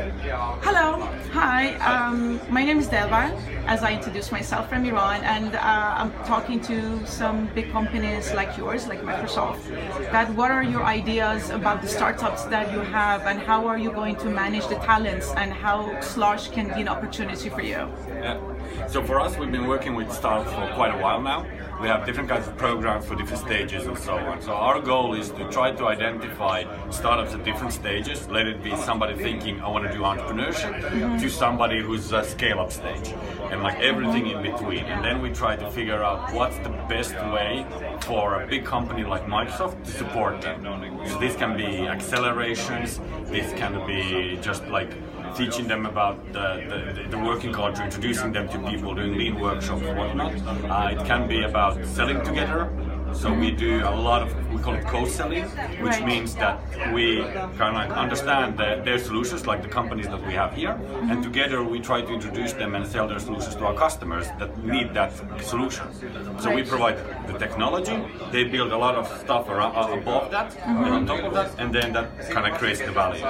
Hello, hi, my name is Delbar, as I introduced myself, from Iran, and I'm talking to some big companies like yours, like Microsoft, that what are your ideas about the startups that you have and how are you going to manage the talents and how Slush can be an opportunity for you? Yeah. So for us, we've been working with startups for quite a while now. We have different kinds of programs for different stages and so on. So our goal is to try to identify startups at different stages. Let it be somebody thinking, I want to do entrepreneurship, to somebody who's a scale-up stage, and like everything in between. And then we try to figure out what's the best way for a big company like Microsoft to support them. So this can be accelerations, this can be just like teaching them about the working culture, introducing them to people, doing lean workshops and whatnot. It can be about selling together. So we do a lot of, we call it co-selling, which means that we kind of like understand their solutions, like the companies that we have here, and together we try to introduce them and sell their solutions to our customers that need that solution. So we provide the technology, they build a lot of stuff above that, and on top of that, and then that kind of creates the value.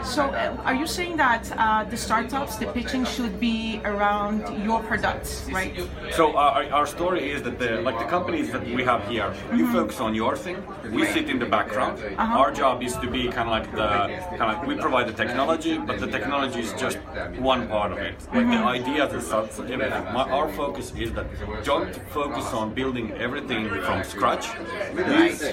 So are you saying that the startups, the pitching should be around your products, right? So our story is that the companies that we have here, you focus on your thing. We sit in the background. Our job is to be we provide the technology, but the technology is just one part of it. Like the ideas and such, everything. Our focus is that don't focus on building everything from scratch.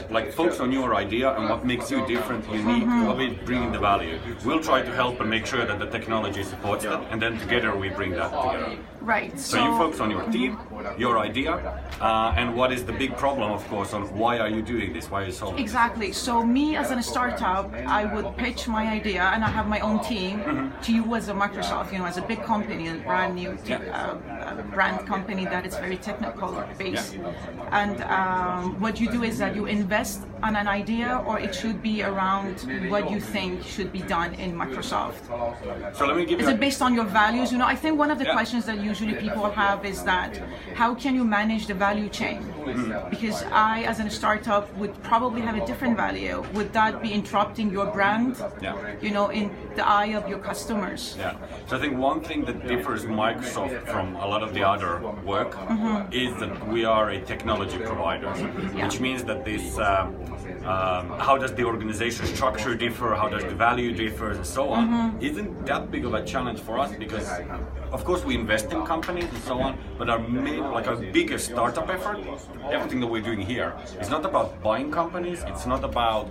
Like focus on your idea and what makes you different, unique, what is bringing the value. We'll try to help and make sure that the technology supports that, and then together we bring that together. Right. So you focus on your team, your idea, and what is the big problem, of course, on why are you doing this, why are you solving Exactly. So me as a startup, I would pitch my idea, and I have my own team to you as a Microsoft, as a big company, a brand new brand company that is very technical based. And what you do is that you invest on an idea, or it should be around what you think should be done in Microsoft. So let me give you. Is it based on your values? I think one of the questions that usually people have is that how can you manage the value chain? Because I, as a startup, would probably have a different value. Would that be interrupting your brand? In the eye of your customers? Yeah. So I think one thing that differs Microsoft from a lot of the other work is that we are a technology provider, which means that this. How does the organization structure differ? How does the value differ, and so on? Isn't that big of a challenge for us because, of course, we invest in companies and so on. But our biggest startup effort, everything that we're doing here, is not about buying companies. It's not about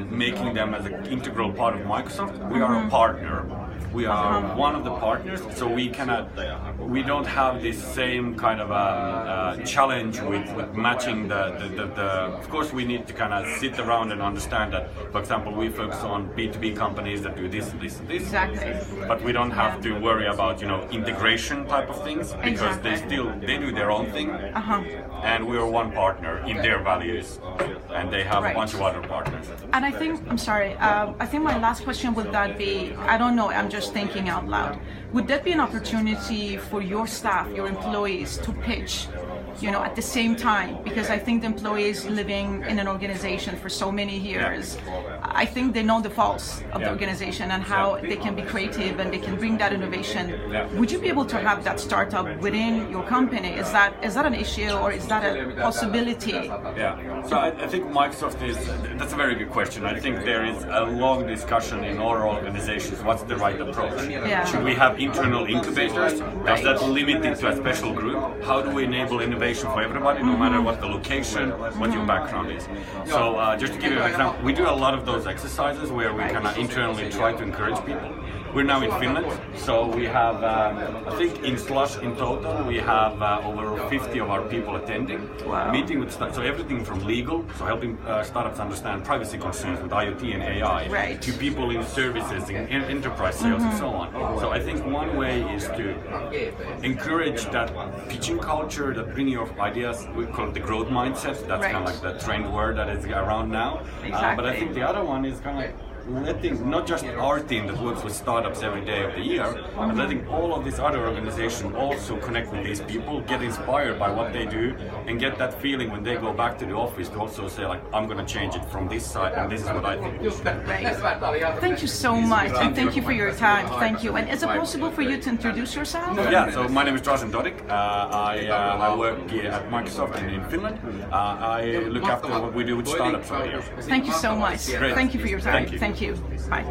making them as an integral part of Microsoft. We are a partner. We are one of the partners, so we don't have this same kind of challenge with matching the. Of course, we need to kind of sit around and understand that. For example, we focus on B2B companies that do this and this and this. Exactly. But we don't have to worry about integration type of things because they do their own thing, and we are one partner in their values, and they have a bunch of other partners. And I think I think my last question would that be, I don't know, I'm just thinking out loud. Would that be an opportunity for your staff, your employees, to pitch, at the same time? Because I think the employees living in an organization for so many years, I think they know the faults of the organization and how they can be creative and they can bring that innovation. Would you be able to have that startup within your company? Is that an issue, or is that a possibility? Yeah. So I think Microsoft that's a very good question. I think there is a long discussion in all organizations. What's the right approach? Should we have internal incubators? Does that limit it to a special group? How do we enable innovation for everybody, no matter what the location, what your background is? So just to give you an example, we do a lot of those exercises where we kind of internally try to encourage people. We're now in Finland, so we have, I think in Slush in total, we have over 50 of our people attending, meeting with so everything from legal, so helping startups understand privacy concerns with IoT and AI, to people in services, in enterprise sales and so on. So I think one way is to encourage that pitching culture, that bringing your ideas, we call it the growth mindset, that's kind of like the trend word that is around now. But I think the other one is kind of like, letting not just our team that works with startups every day of the year, but letting all of these other organizations also connect with these people, get inspired by what they do, and get that feeling when they go back to the office to also say like, I'm going to change it from this side, and this is what I think. Right. Thank you so much, and thank you for your time. Thank you. And is it possible for you to introduce yourself? Yeah, so my name is Drazen Dodik. I work here at Microsoft in Finland. I look after what we do with startups over here. Thank you so much. Great. Thank you for your time. Thank you. Bye.